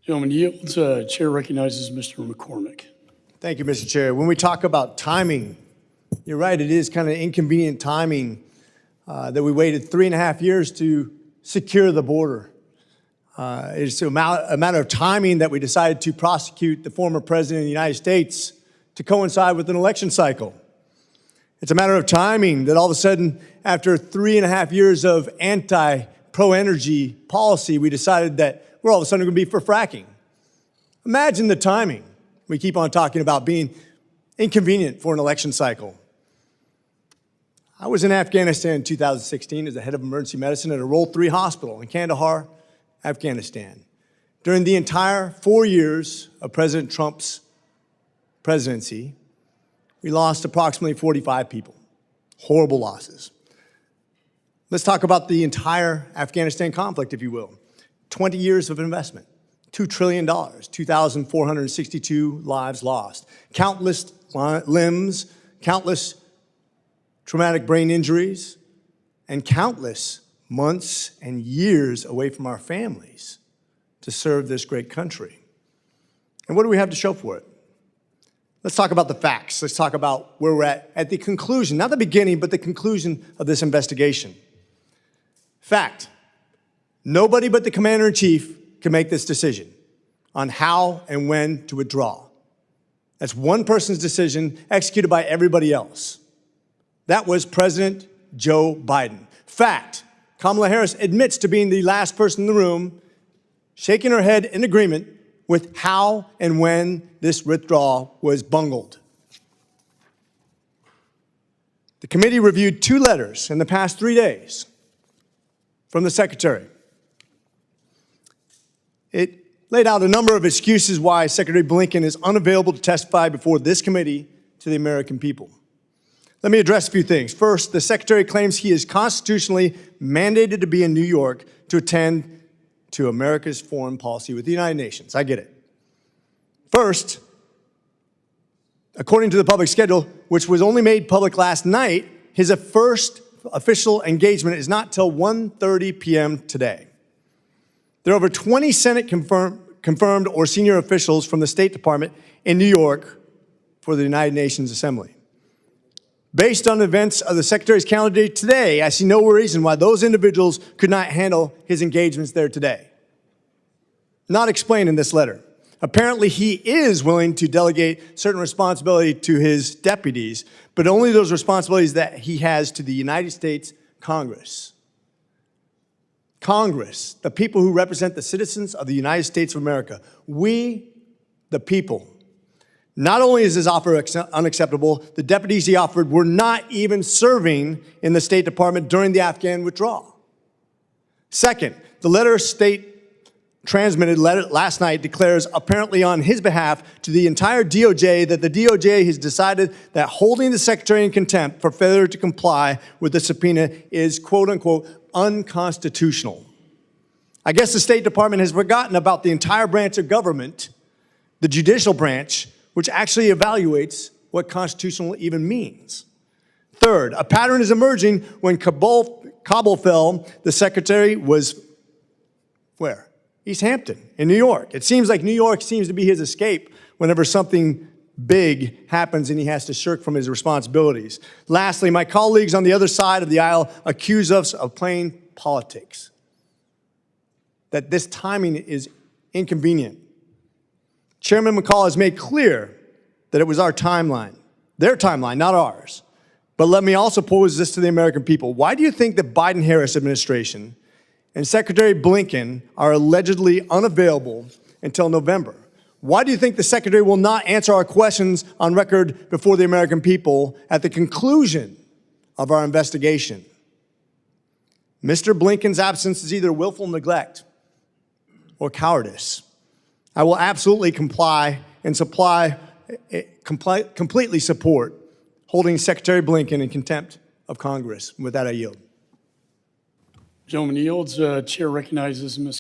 Gentleman yields. Chair recognizes Mr. McCormick. Thank you, Mr. Chair. When we talk about timing, you're right, it is kind of inconvenient timing that we waited 3.5 years to secure the border. It's a matter of timing that we decided to prosecute the former president of the United States to coincide with an election cycle. It's a matter of timing that all of a sudden, after 3.5 years of pro-energy policy, we decided that we're all of a sudden going to be for fracking. Imagine the timing. We keep on talking about being inconvenient for an election cycle. I was in Afghanistan in 2016 as the head of emergency medicine at a Role 3 hospital in Kandahar, Afghanistan. During the entire 4 years of President Trump's presidency, we lost approximately 45 people. Horrible losses. Let's talk about the entire Afghanistan conflict, if you will. 20 years of investment, $2 trillion, 2,462 lives lost, countless limbs, countless traumatic brain injuries, and countless months and years away from our families to serve this great country. And what do we have to show for it? Let's talk about the facts. Let's talk about where we're at the conclusion, not the beginning, but the conclusion of this investigation. Fact, nobody but the commander-in-chief can make this decision on how and when to withdraw. That's one person's decision executed by everybody else. That was President Joe Biden. Fact, Kamala Harris admits to being the last person in the room, shaking her head in agreement with how and when this withdrawal was bungled. The committee reviewed 2 letters in the past 3 days from the Secretary. It laid out a number of excuses why Secretary Blinken is unavailable to testify before this committee to the American people. Let me address a few things. First, the Secretary claims he is constitutionally mandated to be in New York to attend to America's foreign policy with the United Nations. I get it. First, according to the public schedule, which was only made public last night, his first official engagement is not till 1:30 p.m. today. There are over 20 Senate confirmed or senior officials from the State Department in New York for the United Nations Assembly. Based on events of the Secretary's calendar today, I see no reason why those individuals could not handle his engagements there today. Not explained in this letter. Apparently, he is willing to delegate certain responsibility to his deputies, but only those responsibilities that he has to the United States Congress. Congress, the people who represent the citizens of the United States of America. We, the people. Not only is his offer unacceptable, the deputies he offered were not even serving in the State Department during the Afghan withdrawal. Second, the letter transmitted last night declares, apparently on his behalf, to the entire DOJ that the DOJ has decided that holding the Secretary in contempt for failure to comply with the subpoena is, quote unquote, unconstitutional. I guess the State Department has forgotten about the entire branch of government, the judicial branch, which actually evaluates what constitutional even means. Third, a pattern is emerging. When Kabul fell, the Secretary was where? East Hampton in New York. It seems like New York seems to be his escape whenever something big happens and he has to shirk from his responsibilities. Lastly, my colleagues on the other side of the aisle accuse us of playing politics, that this timing is inconvenient. Chairman McCall has made clear that it was our timeline, their timeline, not ours. But let me also pose this to the American people. Why do you think the Biden-Harris administration and Secretary Blinken are allegedly unavailable until November? Why do you think the Secretary will not answer our questions on record before the American people at the conclusion of our investigation? Mr. Blinken's absence is either willful neglect or cowardice. I will absolutely comply and completely support holding Secretary Blinken in contempt of Congress. With that, I yield. Gentleman yields. Chair recognizes Ms.